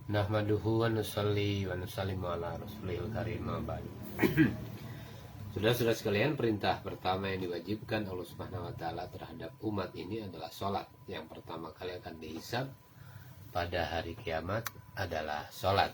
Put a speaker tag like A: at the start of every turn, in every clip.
A: Nahmaduhu wa nusalli wa nusallimu ala rasulil karim ma'bad. Saudara-saudara sekalian, perintah pertama yang diwajibkan Allah Subhanahu wa taala terhadap umat ini adalah sholat. Yang pertama kali akan dihisab pada hari kiamat adalah sholat.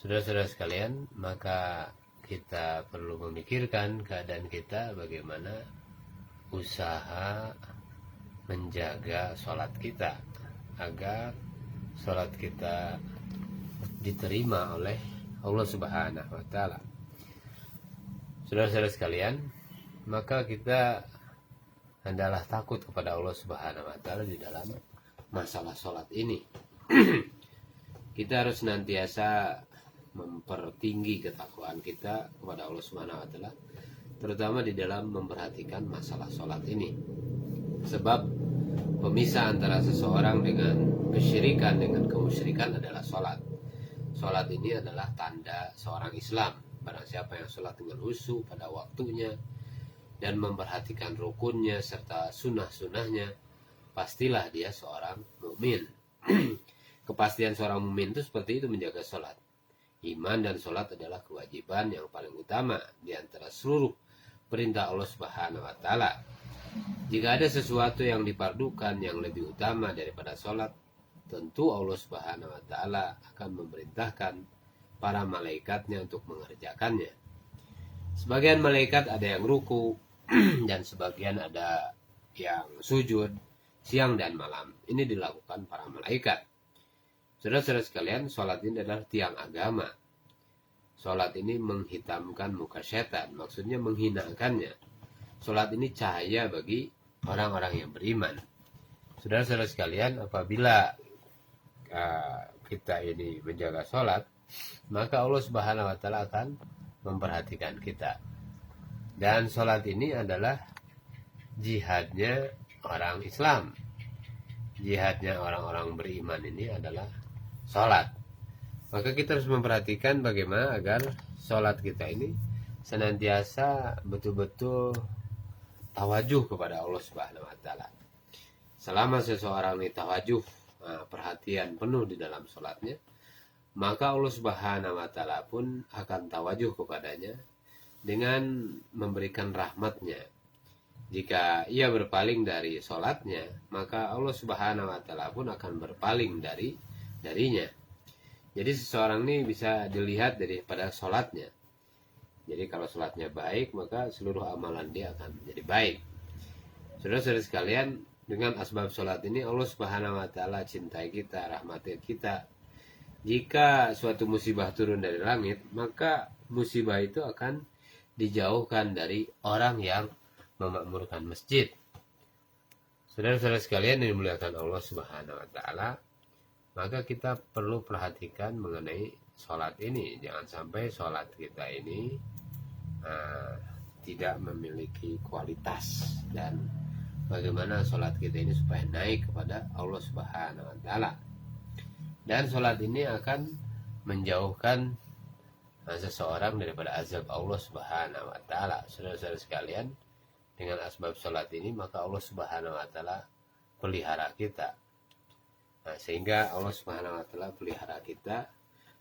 A: Saudara-saudara sekalian, maka kita perlu memikirkan keadaan kita, bagaimana usaha menjaga sholat kita agar sholat kita diterima oleh Allah Subhanahu wa taala. Saudara-saudara sekalian, maka kita hendaklah takut kepada Allah Subhanahu wa taala di dalam masalah sholat ini. Kita harus senantiasa mempertinggi ketakwaan kita kepada Allah Subhanahu wa taala, terutama di dalam memperhatikan masalah sholat ini. Sebab pemisah antara seseorang dengan kesyirikan, dengan kemusyrikan adalah sholat. Sholat ini adalah tanda seorang Islam. Barang siapa yang sholat dengan khusyuk pada waktunya dan memperhatikan rukunnya serta sunnah-sunnahnya, pastilah dia seorang mukmin. Kepastian seorang mukmin itu seperti itu menjaga sholat. Iman dan sholat adalah kewajiban yang paling utama di antara seluruh perintah Allah Subhanahu wa taala. Jika ada sesuatu yang dipardukan yang lebih utama daripada sholat, tentu Allah Subhanahu wa taala akan memerintahkan para malaikatnya untuk mengerjakannya. Sebagian malaikat ada yang ruku dan sebagian ada yang sujud siang dan malam. Ini dilakukan para malaikat. Saudara-saudara sekalian, sholat ini adalah tiang agama. Sholat ini menghitamkan muka setan, maksudnya menghinakannya. Sholat ini cahaya bagi orang-orang yang beriman. Saudara-saudara sekalian, apabila kita ini menjaga sholat, maka Allah Subhanahu wa taala akan memperhatikan kita. Dan sholat ini adalah jihadnya orang Islam. Jihadnya orang-orang beriman ini adalah sholat. Maka kita harus memperhatikan bagaimana agar sholat kita ini senantiasa betul-betul tawajuh kepada Allah Subhanahu wa taala. Selama seseorang ini tawajuh, perhatian penuh di dalam sholatnya, maka Allah Subhanahu wa taala pun akan tawajuh kepadanya dengan memberikan rahmatnya. Jika ia berpaling dari sholatnya, maka Allah Subhanahu wa taala pun akan berpaling darinya. Jadi seseorang ini bisa dilihat daripada sholatnya. Jadi kalau sholatnya baik, maka seluruh amalan dia akan menjadi baik. Saudara-saudara sekalian, dengan asbab sholat ini Allah Subhanahu wa taala cintai kita, rahmati kita. Jika suatu musibah turun dari langit, maka musibah itu akan dijauhkan dari orang yang memakmurkan masjid. Saudara-saudara sekalian yang dimuliakan Allah Subhanahu wa taala, maka kita perlu perhatikan mengenai sholat ini. Jangan sampai sholat kita ini tidak memiliki kualitas, dan bagaimana sholat kita ini supaya naik kepada Allah Subhanahu wa taala. Dan sholat ini akan menjauhkan seseorang daripada azab Allah Subhanahu wa taala. Saudara-saudara sekalian, dengan asbab sholat ini maka Allah Subhanahu wa taala pelihara kita. Sehingga Allah Subhanahu wa taala pelihara kita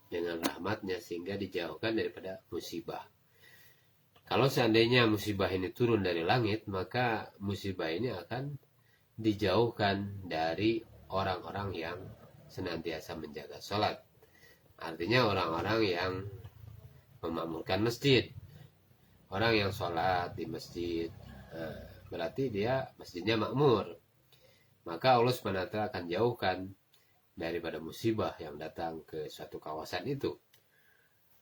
A: dengan rahmatnya sehingga dijauhkan daripada musibah. Kalau seandainya musibah ini turun dari langit, maka musibah ini akan dijauhkan dari orang-orang yang senantiasa menjaga sholat. Artinya orang-orang yang memakmurkan masjid. Orang yang sholat di masjid, berarti dia masjidnya makmur. Maka Allah SWT akan jauhkan daripada musibah yang datang ke suatu kawasan itu.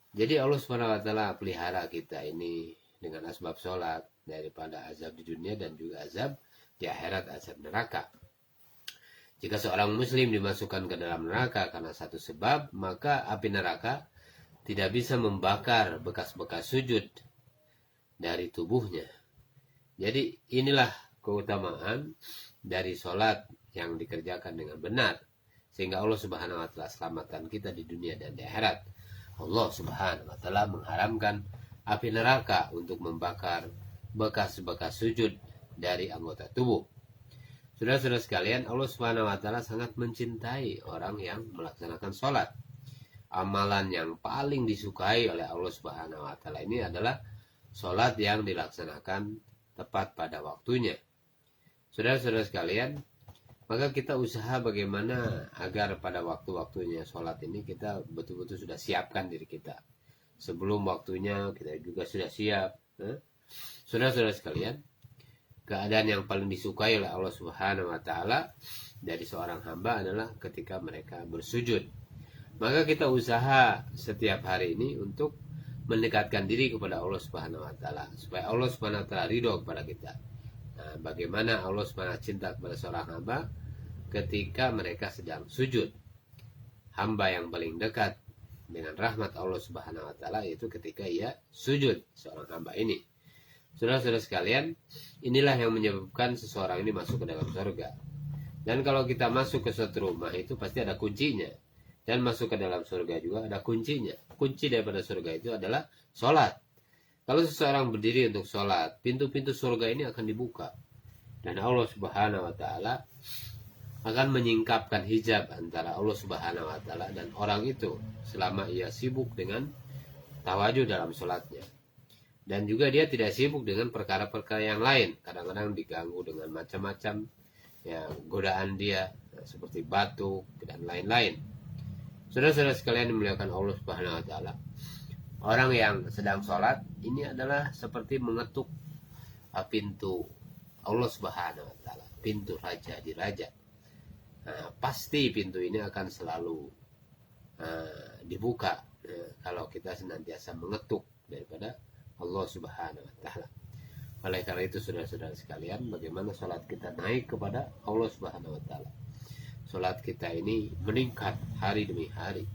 A: Jadi Allah SWT pelihara kita ini dengan asbab sholat daripada azab di dunia dan juga azab di akhirat, azab neraka. Jika seorang muslim dimasukkan ke dalam neraka karena satu sebab, maka api neraka tidak bisa membakar bekas-bekas sujud dari tubuhnya. Jadi inilah keutamaan dari sholat yang dikerjakan dengan benar, sehingga Allah Subhanahu wa taala selamatkan kita di dunia dan di akhirat. Allah Subhanahu wa taala mengharamkan api neraka untuk membakar bekas-bekas sujud dari anggota tubuh. Saudara-saudara sekalian, Allah Subhanahu wa taala sangat mencintai orang yang melaksanakan sholat. Amalan yang paling disukai oleh Allah Subhanahu wa taala ini adalah sholat yang dilaksanakan tepat pada waktunya. Saudara-saudara sekalian, maka kita usaha bagaimana agar pada waktu-waktunya sholat ini kita betul-betul sudah siapkan diri kita. Sebelum waktunya kita juga sudah siap. Saudara-saudara sekalian, keadaan yang paling disukai oleh Allah Subhanahu wa taala dari seorang hamba adalah ketika mereka bersujud. Maka kita usaha setiap hari ini untuk mendekatkan diri kepada Allah Subhanahu wa taala supaya Allah Subhanahu wa taala ridho kepada kita. Nah, bagaimana Allah Subhanahu wa taala cinta kepada seorang hamba ketika mereka sedang sujud. Hamba yang paling dekat dengan rahmat Allah Subhanahu wa taala yaitu ketika ia sujud, seorang hamba ini. Saudara-saudara sekalian, inilah yang menyebabkan seseorang ini masuk ke dalam surga. Dan kalau kita masuk ke suatu rumah itu pasti ada kuncinya. Dan masuk ke dalam surga juga ada kuncinya. Kunci daripada surga itu adalah sholat. Kalau seseorang berdiri untuk sholat, pintu-pintu surga ini akan dibuka. Dan Allah Subhanahu wa taala akan menyingkapkan hijab antara Allah Subhanahu wa taala dan orang itu selama ia sibuk dengan tawadhu dalam sholatnya. Dan juga dia tidak sibuk dengan perkara-perkara yang lain. Kadang-kadang diganggu dengan macam-macam ya, godaan dia seperti batu dan lain-lain. Saudara-saudara sekalian dimuliakan Allah Subhanahu wa taala, orang yang sedang sholat ini adalah seperti mengetuk pintu Allah Subhanahu wa taala, pintu raja di raja. Nah, pasti pintu ini akan selalu dibuka kalau kita senantiasa mengetuk daripada Allah Subhanahu wa taala. Oleh karena itu saudara-saudara sekalian, bagaimana salat kita naik kepada Allah Subhanahu wa taala. Salat kita ini meningkat hari demi hari.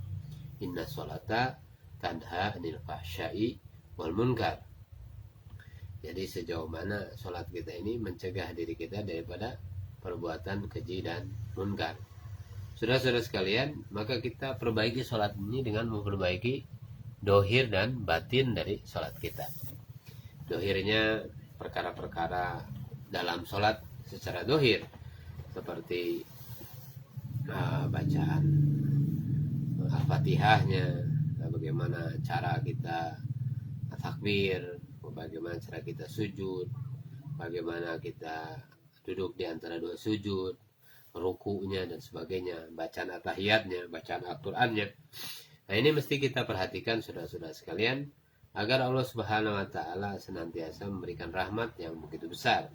A: Inna sholata tanha 'anil fahsya'i wal munkar. Jadi sejauh mana salat kita ini mencegah diri kita daripada perbuatan keji dan munkar. Saudara-saudara sekalian, maka kita perbaiki salat ini dengan memperbaiki dohir dan batin dari sholat kita. Dohirnya perkara-perkara dalam sholat secara dohir, seperti bacaan Al-Fatihahnya, bagaimana cara kita takbir, bagaimana cara kita sujud, bagaimana kita duduk di antara dua sujud, rukunya dan sebagainya, bacaan at-tahiyatnya, bacaan Al-Qur'annya. Nah, ini mesti kita perhatikan saudara-saudara sekalian agar Allah Subhanahu wa taala senantiasa memberikan rahmat yang begitu besar.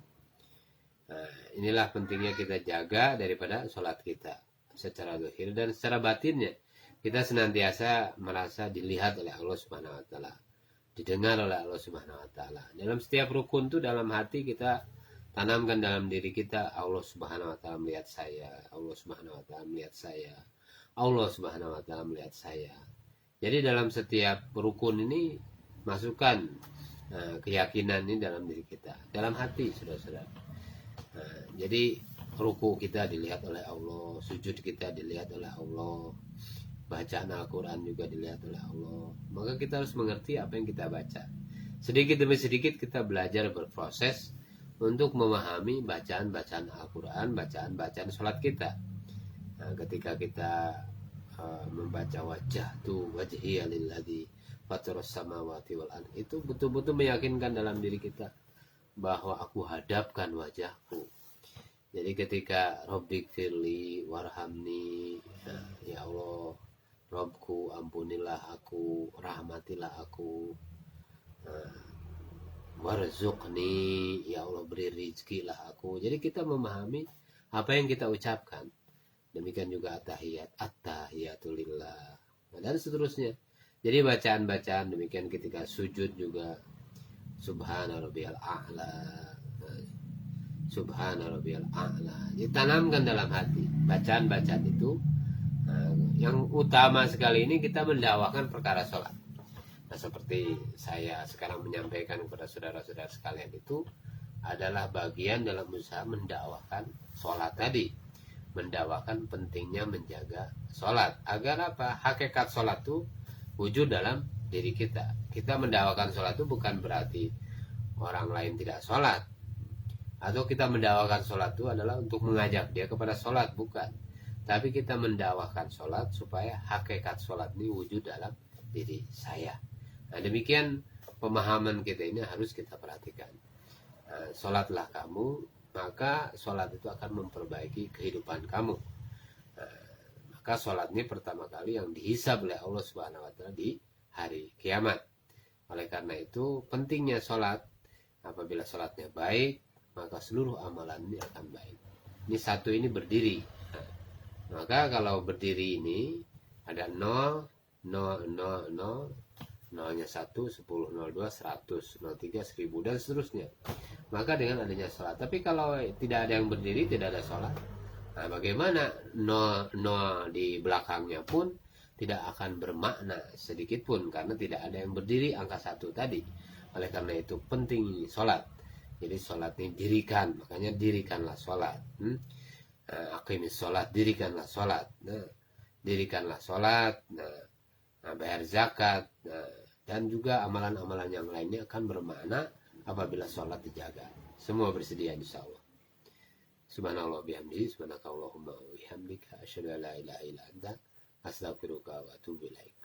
A: Nah, inilah pentingnya kita jaga daripada sholat kita secara zahir dan secara batinnya. Kita senantiasa merasa dilihat oleh Allah Subhanahu wa taala, didengar oleh Allah Subhanahu wa taala. Dalam setiap rukun itu dalam hati kita tanamkan dalam diri kita, Allah Subhanahu wa taala melihat saya, Allah Subhanahu wa taala melihat saya. Allah Subhanahu wa taala melihat saya. Jadi dalam setiap rukun ini masukkan keyakinan ini dalam diri kita, dalam hati, saudara-saudara. Jadi ruku kita dilihat oleh Allah, sujud kita dilihat oleh Allah, bacaan Al-Quran juga dilihat oleh Allah. Maka kita harus mengerti apa yang kita baca. Sedikit demi sedikit kita belajar berproses untuk memahami bacaan-bacaan Al-Quran, bacaan-bacaan sholat kita. Nah, ketika kita membaca wajhtu wajhiya lilladzi fataras samawati wal ardh, itu betul-betul meyakinkan dalam diri kita bahwa aku hadapkan wajahku. Jadi ketika Rabbik firli warhamni, ya Allah Rabbku ampunilah aku, rahmatilah aku, warzuqni, ya Allah beri rizkilah aku. Jadi kita memahami apa yang kita ucapkan. Demikian juga at-tahiyatulillah, dan seterusnya. Jadi bacaan-bacaan demikian ketika sujud juga subhana rabbiyal a'la, subhana rabbiyal a'la. Ditanamkan dalam hati bacaan-bacaan itu. Yang utama sekali ini kita mendakwakan perkara sholat. Nah, seperti saya sekarang menyampaikan kepada saudara-saudara sekalian, itu adalah bagian dalam usaha mendakwakan sholat tadi, mendakwakan pentingnya menjaga sholat agar apa? Hakikat sholat itu wujud dalam diri kita. Kita mendakwakan sholat itu bukan berarti orang lain tidak sholat. Atau kita mendakwakan sholat itu adalah untuk mengajak dia kepada sholat, bukan. Tapi kita mendakwakan sholat supaya hakikat sholat ini wujud dalam diri saya. Nah, demikian pemahaman kita ini harus kita perhatikan. Nah, sholatlah kamu, maka sholat itu akan memperbaiki kehidupan kamu. Nah, maka sholat ini pertama kali yang dihisab oleh Allah Subhanahu Wa Taala di hari kiamat. Oleh karena itu pentingnya sholat. Apabila sholatnya baik, maka seluruh amalan ini akan baik. Ini satu ini berdiri. Nah, maka kalau berdiri ini ada 0, 0, 0, 0, nolnya 1, 10, 02, 100, 03, 1000 dan seterusnya. Maka dengan adanya sholat. Tapi kalau tidak ada yang berdiri, tidak ada sholat. Nah, bagaimana 0 di belakangnya pun tidak akan bermakna sedikit pun karena tidak ada yang berdiri angka 1 tadi. Oleh karena itu penting sholat. Jadi sholat ini dirikan, makanya dirikanlah sholat. Aqimis sholat, dirikanlah sholat. Nah, dirikanlah sholat. Nah, bayar zakat, dan juga amalan-amalan yang lainnya akan bermakna apabila sholat dijaga. Semua bersedia insya Allah. Subhanallah bihamdihi, subhanakallahumma wa bihamdika, asyhadu an la ilaha illa anta, astaghfiruka wa atubu ilaik.